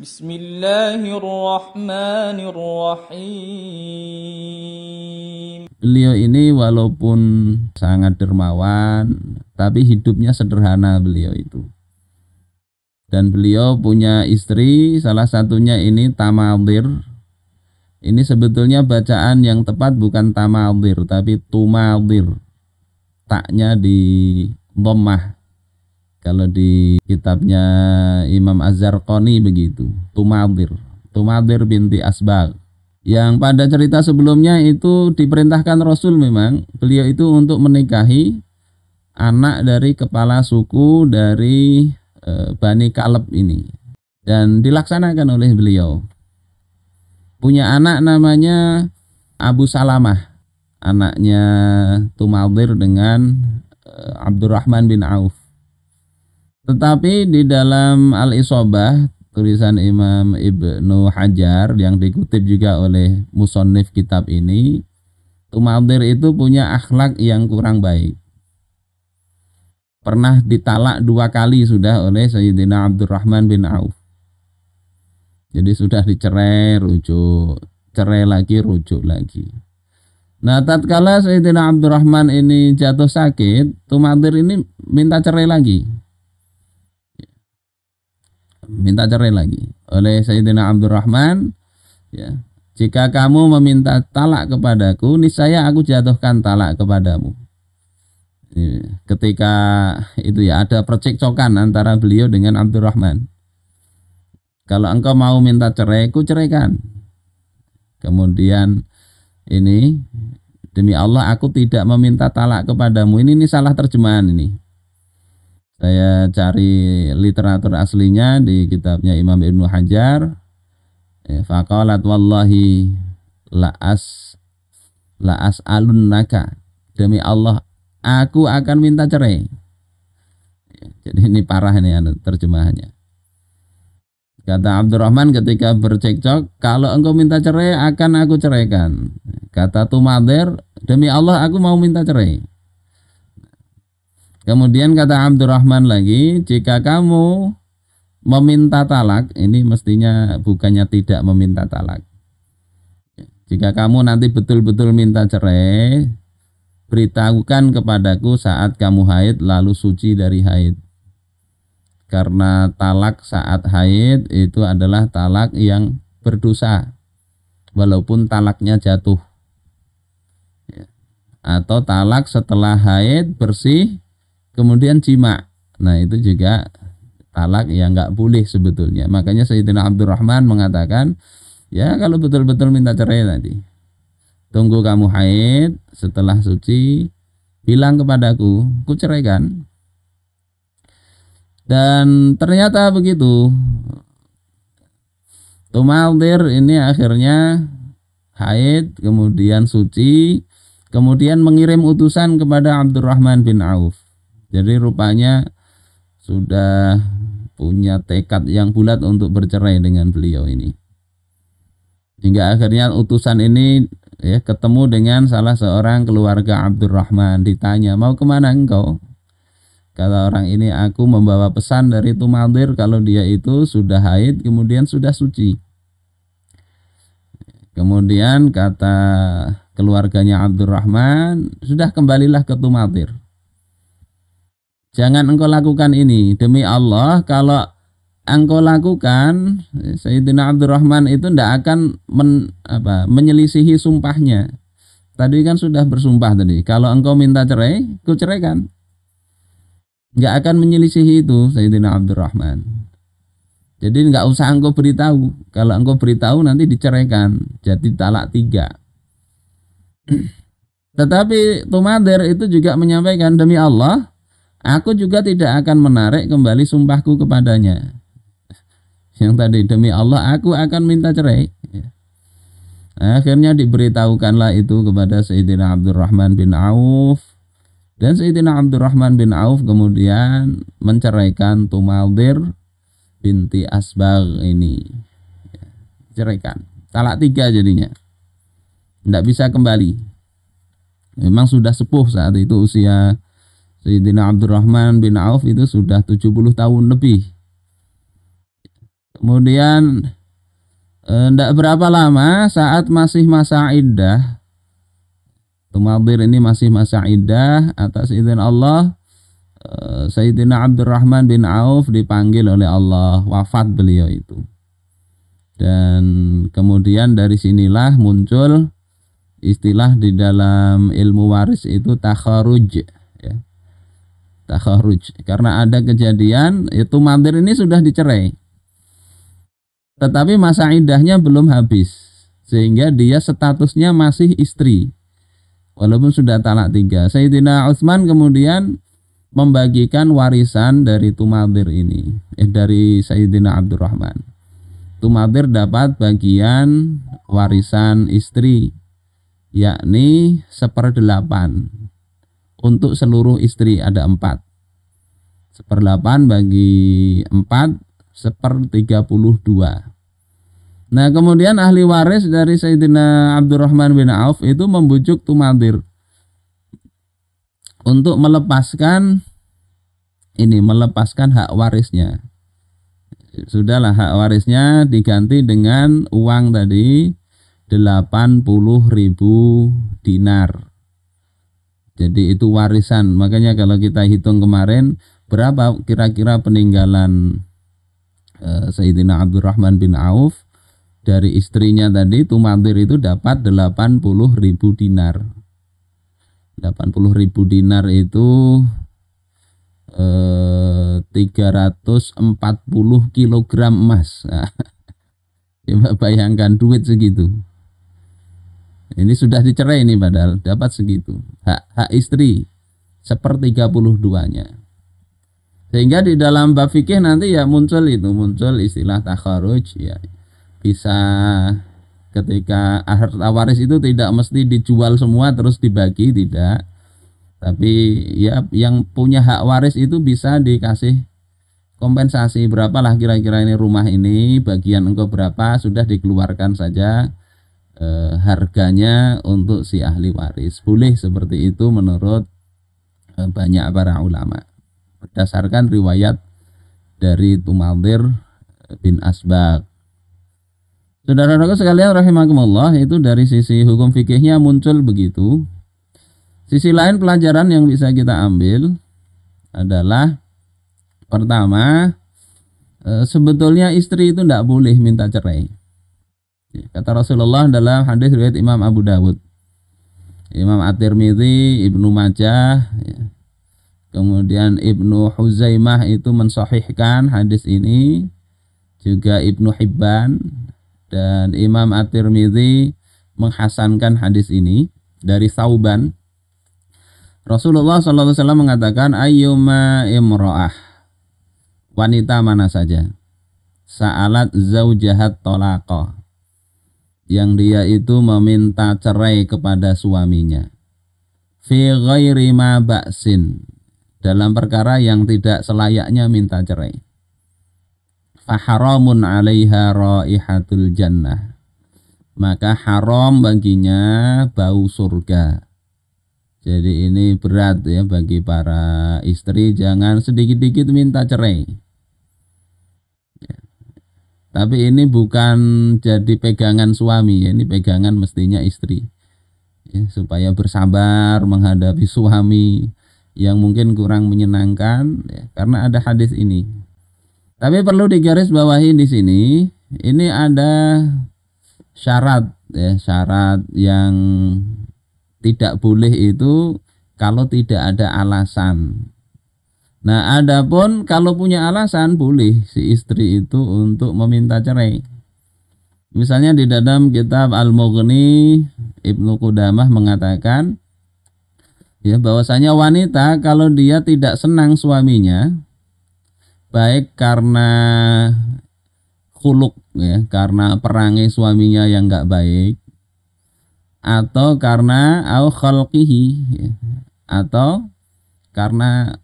Bismillahirrahmanirrahim. Beliau ini walaupun sangat dermawan, tapi hidupnya sederhana beliau itu. Dan beliau punya istri, salah satunya ini Tamadir. Ini sebetulnya bacaan yang tepat bukan Tamadir, tapi Tumadir. Taknya di dhammah. Kalau di kitabnya Imam Az-Zarqani begitu, Tumadir binti Asbagh. Yang pada cerita sebelumnya itu diperintahkan Rasul, memang beliau itu untuk menikahi anak dari kepala suku dari Bani Kaleb ini, dan dilaksanakan oleh beliau. Punya anak namanya Abu Salamah, anaknya Tumadir dengan Abdurrahman bin Auf. Tetapi di dalam Al-Isobah, tulisan Imam Ibnu Hajar yang dikutip juga oleh musannif kitab ini, Tumadir itu punya akhlak yang kurang baik. Pernah ditalak 2 kali sudah oleh Sayyidina Abdurrahman bin Auf. Jadi sudah dicerai, rujuk, cerai lagi, rujuk lagi. Nah, tatkala Sayyidina Abdurrahman ini jatuh sakit, Tumadir ini minta cerai lagi. Minta cerai lagi oleh Sayyidina Abdurrahman, ya, jika kamu meminta talak kepadaku, niscaya aku jatuhkan talak kepadamu. Ketika itu ya ada percekcokan antara beliau dengan Abdurrahman. Kalau engkau mau minta cerai, ku ceraikan. Kemudian ini, demi Allah aku tidak meminta talak kepadamu. Ini salah terjemahan ini. Saya cari literatur aslinya di kitabnya Imam Ibnu Hajar. Faqalat wallahi la'as alunnaka. Demi Allah, aku akan minta cerai. Jadi ini parah ini terjemahannya. Kata Abdurrahman ketika bercekcok, kalau engkau minta cerai akan aku ceraikan. Kata Tumadir, demi Allah aku mau minta cerai. Kemudian kata Abdurrahman lagi, jika kamu meminta talak, ini mestinya bukannya tidak meminta talak. Jika kamu nanti betul-betul minta cerai, beritahukan kepadaku saat kamu haid lalu suci dari haid. Karena talak saat haid itu adalah talak yang berdosa, walaupun talaknya jatuh. Atau talak setelah haid bersih, kemudian jima. Nah itu juga talak yang nggak boleh sebetulnya. Makanya Sayyidina Abdurrahman mengatakan, ya kalau betul-betul minta cerai nanti, tunggu kamu haid, setelah suci, bilang kepadaku, ku ceraikan. Dan ternyata begitu. Tumadir ini akhirnya haid, kemudian suci, kemudian mengirim utusan kepada Abdurrahman bin Auf. Jadi rupanya sudah punya tekad yang bulat untuk bercerai dengan beliau ini. Hingga akhirnya utusan ini ketemu dengan salah seorang keluarga Abdurrahman. Ditanya, mau kemana engkau? Kata orang ini, aku membawa pesan dari Tumadir kalau dia itu sudah haid, kemudian sudah suci. Kemudian kata keluarganya Abdurrahman, sudah kembalilah ke Tumadir. Jangan engkau lakukan ini, demi Allah kalau engkau lakukan, Sayyidina Abdurrahman itu tidak akan menyelisihi sumpahnya. Tadi kan sudah bersumpah tadi, kalau engkau minta cerai, ku ceraikan. Nggak akan menyelisihi itu Sayyidina Abdurrahman. Jadi nggak usah engkau beritahu, kalau engkau beritahu nanti diceraikan, jadi talak 3. Tetapi Tumadir itu juga menyampaikan, demi Allah, aku juga tidak akan menarik kembali sumpahku kepadanya. Yang tadi, demi Allah aku akan minta cerai. Akhirnya diberitahukanlah itu kepada Sayyidina Abdurrahman bin Auf. Dan Sayyidina Abdurrahman bin Auf kemudian menceraikan Tumadir binti Asbagh ini. Ceraikan. Talak 3 jadinya. Tidak bisa kembali. Memang sudah sepuh saat itu usia Sayyidina Abdurrahman bin Auf itu sudah 70 tahun lebih. Kemudian tidak berapa lama saat masih masa iddah, Tumadir ini masih masa iddah, atas izin Allah Sayyidina Abdurrahman bin Auf dipanggil oleh Allah, wafat beliau itu. Dan kemudian dari sinilah muncul istilah di dalam ilmu waris itu takharuj, ya. Takharuj, karena ada kejadian itu Tumadir ini sudah dicerai, tetapi masa iddahnya belum habis, sehingga dia statusnya masih istri walaupun sudah talak 3. Sayyidina Utsman kemudian membagikan warisan dari Tumadir ini, dari Sayyidina Abdurrahman. Tumadir dapat bagian warisan istri, yakni 1/8. Untuk seluruh istri ada 4. 1/8 bagi 4, 1/32. Nah, kemudian ahli waris dari Sayyidina Abdurrahman bin Auf itu membujuk Tumadir untuk melepaskan hak warisnya. Sudahlah, hak warisnya diganti dengan uang tadi 80.000 dinar. Jadi itu warisan. Makanya kalau kita hitung kemarin berapa kira-kira peninggalan Sayyidina Abdurrahman bin Auf dari istrinya tadi, Tumadir itu dapat 80.000 dinar. 80.000 dinar itu 340 kilogram emas. Nah, coba bayangkan duit segitu. Ini sudah dicerai ini padahal dapat segitu. Hak istri 1/32-nya. Sehingga di dalam bab fikih nanti ya muncul istilah takharuj, ya. Bisa ketika harta waris itu tidak mesti dijual semua terus dibagi, tidak. Tapi ya yang punya hak waris itu bisa dikasih kompensasi, berapalah kira-kira ini rumah ini bagian engkau berapa, sudah dikeluarkan saja harganya untuk si ahli waris. Boleh seperti itu menurut banyak para ulama berdasarkan riwayat dari Tumadir bin Asbaq. Saudara-saudara sekalian rahimakumullah, itu dari sisi hukum fikihnya muncul begitu. Sisi lain pelajaran yang bisa kita ambil adalah pertama, sebetulnya istri itu tidak boleh minta cerai. Kata Rasulullah dalam hadis riwayat Imam Abu Dawud, Imam At-Tirmidzi, Ibnu Majah, ya. Kemudian Ibnu Huzaimah itu mensahihkan hadis ini, juga Ibnu Hibban, dan Imam At-Tirmidzi menghasankan hadis ini dari Thauban. Rasulullah SAW mengatakan, ayyuma imra'ah, wanita mana saja, sa'alat zaujahat tolaqah, yang dia itu meminta cerai kepada suaminya, fi ghairi ma ba'sin, dalam perkara yang tidak selayaknya minta cerai, faharamun 'alaiha raihatul jannah, maka haram baginya bau surga. Jadi ini berat ya bagi para istri, jangan sedikit-dikit minta cerai. Ya. Tapi ini bukan jadi pegangan suami, ya. Ini pegangan mestinya istri, ya, supaya bersabar menghadapi suami yang mungkin kurang menyenangkan, ya, karena ada hadis ini. Tapi perlu digarisbawahi di sini, ini ada syarat, ya, syarat yang tidak boleh itu kalau tidak ada alasan. Nah, adapun kalau punya alasan, boleh si istri itu untuk meminta cerai. Misalnya di dalam kitab Al-Mughni, Ibnu Qudamah mengatakan, ya, bahwasanya wanita kalau dia tidak senang suaminya, baik karena khuluk, ya, karena perangai suaminya yang enggak baik, atau karena au khalqihi, ya, atau karena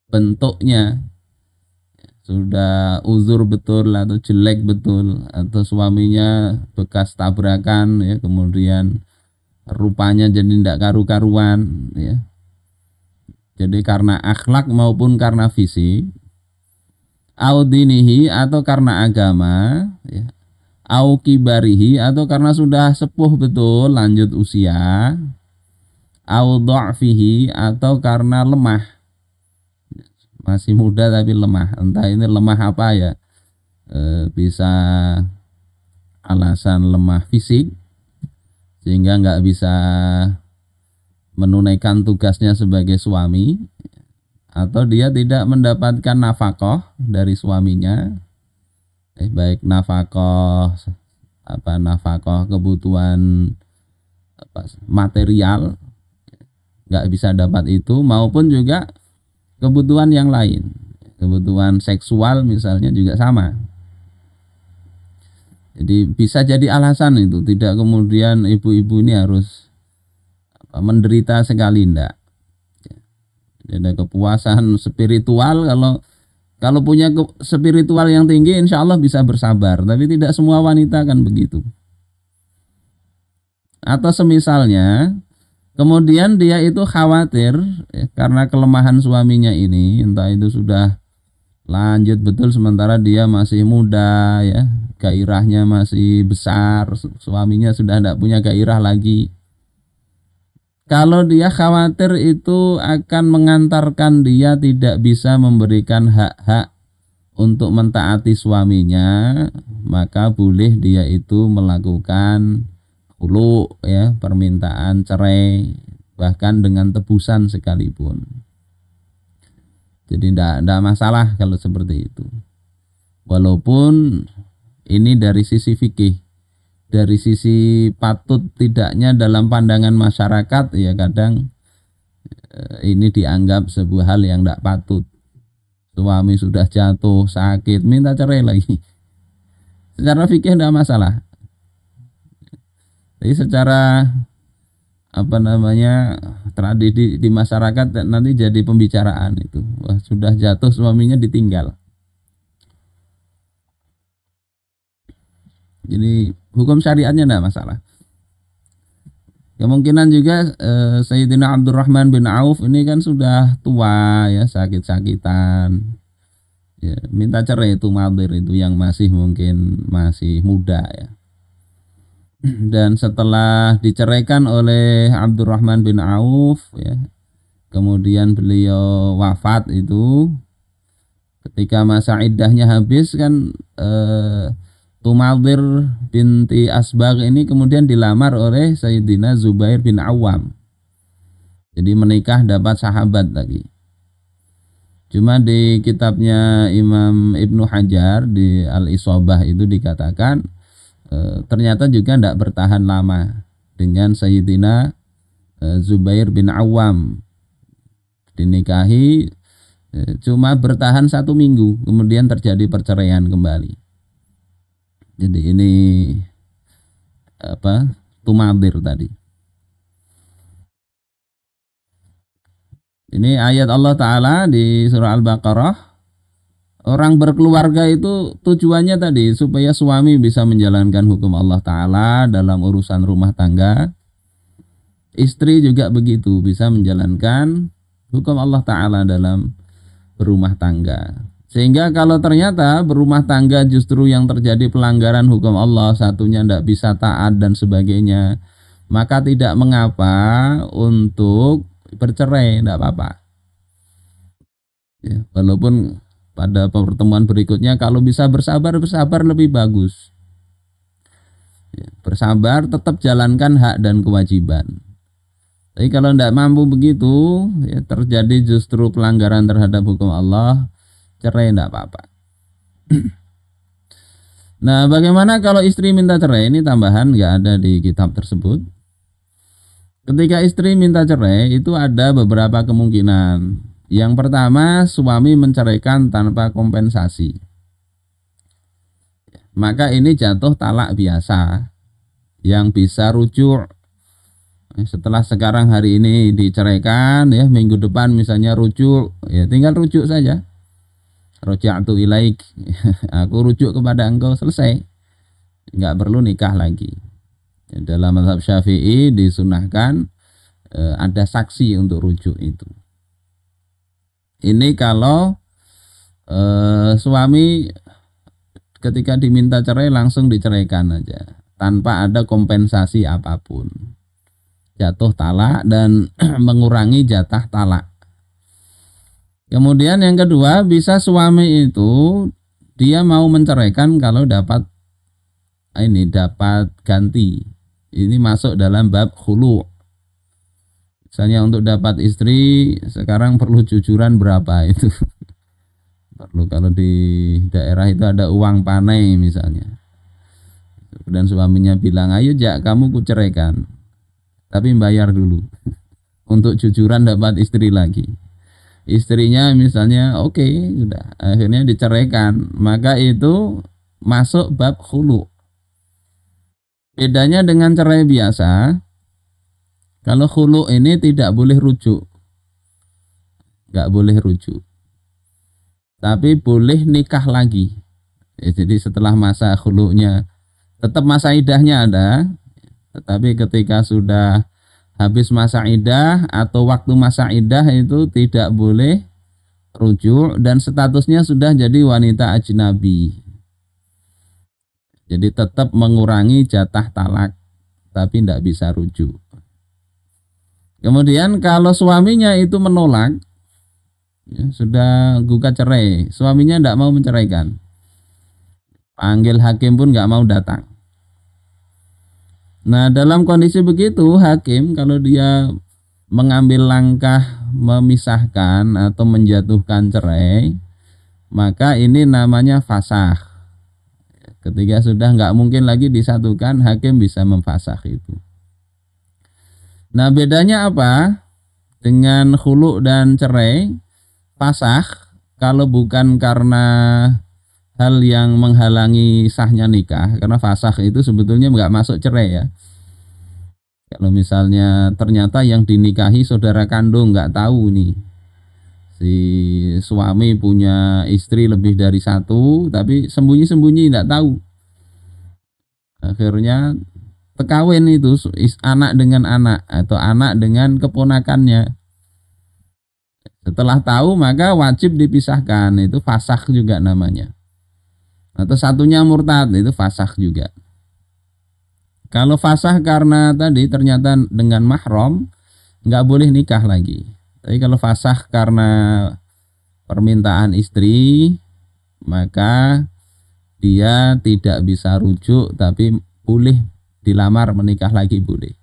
bentuknya sudah uzur betul atau jelek betul, atau suaminya bekas tabrakan, ya, kemudian rupanya jadi tidak karu-karuan, ya. Jadi karena akhlak maupun karena fisik, au dinihi atau karena agama, ya, au kibarihi atau karena sudah sepuh betul lanjut usia, au dha'fihi atau karena lemah, masih muda tapi lemah, entah ini lemah apa ya, bisa alasan lemah fisik sehingga nggak bisa menunaikan tugasnya sebagai suami, atau dia tidak mendapatkan nafkah dari suaminya, baik nafkah nafkah kebutuhan material nggak bisa dapat itu, maupun juga kebutuhan yang lain, kebutuhan seksual misalnya juga sama. Jadi bisa jadi alasan itu, tidak kemudian ibu-ibu ini harus menderita sekali, enggak. Ada kepuasan spiritual, kalau punya spiritual yang tinggi insya Allah bisa bersabar, tapi tidak semua wanita kan begitu. Atau semisalnya kemudian dia itu khawatir karena kelemahan suaminya ini, entah itu sudah lanjut betul sementara dia masih muda ya, gairahnya masih besar, suaminya sudah tidak punya gairah lagi. Kalau dia khawatir itu akan mengantarkan dia tidak bisa memberikan hak-hak untuk mentaati suaminya, maka boleh dia itu melakukan khulu, ya, permintaan cerai, bahkan dengan tebusan sekalipun. Jadi tidak masalah kalau seperti itu. Walaupun ini dari sisi fikih, dari sisi patut tidaknya dalam pandangan masyarakat ya kadang ini dianggap sebuah hal yang tidak patut. Suami sudah jatuh sakit minta cerai lagi. Secara fikih tidak masalah. Jadi secara tradisi di masyarakat nanti jadi pembicaraan itu. Wah, sudah jatuh suaminya ditinggal. Jadi hukum syariatnya tidak masalah. Kemungkinan juga Sayyidina Abdurrahman bin Auf ini kan sudah tua ya, sakit-sakitan. Ya, minta cerai itu madir itu yang mungkin masih muda ya. Dan setelah diceraikan oleh Abdurrahman bin Auf ya, kemudian beliau wafat itu, ketika masa iddahnya habis kan Tumadir binti Asbagh ini kemudian dilamar oleh Sayyidina Zubair bin Awam. Jadi menikah dapat sahabat lagi. Cuma di kitabnya Imam Ibnu Hajar di Al-Isobah itu dikatakan ternyata juga tidak bertahan lama dengan Sayyidina Zubair bin Awam. Dinikahi cuma bertahan 1 minggu, kemudian terjadi perceraian kembali. Jadi ini Tumadir tadi. Ini ayat Allah Ta'ala di surah Al-Baqarah. Orang berkeluarga itu tujuannya tadi supaya suami bisa menjalankan hukum Allah Ta'ala dalam urusan rumah tangga. Istri juga begitu, bisa menjalankan hukum Allah Ta'ala dalam berumah tangga. Sehingga kalau ternyata berumah tangga justru yang terjadi pelanggaran hukum Allah, satunya tidak bisa taat dan sebagainya, maka tidak mengapa untuk bercerai, tidak apa-apa. Ya, walaupun pada pertemuan berikutnya kalau bisa bersabar lebih bagus. Ya, bersabar, tetap jalankan hak dan kewajiban. Tapi kalau tidak mampu begitu, ya, terjadi justru pelanggaran terhadap hukum Allah, cerai tidak apa-apa. Nah, bagaimana kalau istri minta cerai? Ini tambahan, nggak ada di kitab tersebut. Ketika istri minta cerai itu ada beberapa kemungkinan. Yang pertama, suami menceraikan tanpa kompensasi. Maka ini jatuh talak biasa yang bisa rujuk. Setelah sekarang hari ini diceraikan, ya minggu depan misalnya rujuk, ya tinggal rujuk saja. Roja'tu ilaik, aku rujuk kepada engkau, selesai, nggak perlu nikah lagi. Dalam mazhab Syafi'i disunahkan ada saksi untuk rujuk itu. Ini kalau suami ketika diminta cerai langsung diceraikan aja tanpa ada kompensasi apapun, jatuh talak dan mengurangi jatah talak. Kemudian yang kedua, bisa suami itu dia mau menceraikan kalau dapat ganti. Ini masuk dalam bab khulu. Misalnya untuk dapat istri sekarang perlu jujuran berapa itu. Perlu, kalau di daerah itu ada uang panai misalnya. Dan suaminya bilang, ayo Jak, kamu kuceraikan, tapi bayar dulu untuk jujuran dapat istri lagi. Istrinya misalnya oke, sudah, akhirnya diceraikan, maka itu masuk bab khulu. Bedanya dengan cerai biasa, kalau khulu ini tidak boleh rujuk, nggak boleh rujuk, tapi boleh nikah lagi. Jadi setelah masa khulunya, tetap masa iddahnya ada, tetapi ketika sudah habis masa iddah atau waktu masa iddah itu tidak boleh rujuk dan statusnya sudah jadi wanita ajnabi. Jadi tetap mengurangi jatah talak, tapi tidak bisa rujuk. Kemudian kalau suaminya itu menolak, ya, sudah gugat cerai, suaminya tidak mau menceraikan, panggil hakim pun nggak mau datang. Nah, dalam kondisi begitu, hakim kalau dia mengambil langkah memisahkan atau menjatuhkan cerai, maka ini namanya fasakh. Ketika sudah nggak mungkin lagi disatukan, hakim bisa memfasakh itu. Nah, bedanya apa dengan khulu dan cerai? Fasakh kalau bukan karena hal yang menghalangi sahnya nikah, karena fasakh itu sebetulnya nggak masuk cerai ya. Kalau misalnya ternyata yang dinikahi saudara kandung, nggak tahu nih si suami punya istri lebih dari satu, tapi sembunyi-sembunyi nggak tahu, akhirnya tekawin itu anak dengan anak atau anak dengan keponakannya. Setelah tahu maka wajib dipisahkan, itu fasakh juga namanya. Atau satunya murtad, itu fasakh juga. Kalau fasakh karena tadi ternyata dengan mahram, nggak boleh nikah lagi. Tapi kalau fasakh karena permintaan istri, maka dia tidak bisa rujuk, tapi boleh dilamar menikah lagi, boleh.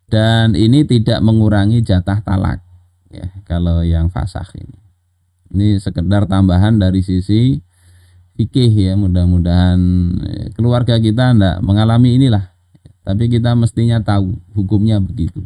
Dan ini tidak mengurangi jatah talak, ya, kalau yang fasakh ini. Ini sekedar tambahan dari sisi fikih ya, mudah-mudahan keluarga kita tidak mengalami inilah, tapi kita mestinya tahu hukumnya begitu.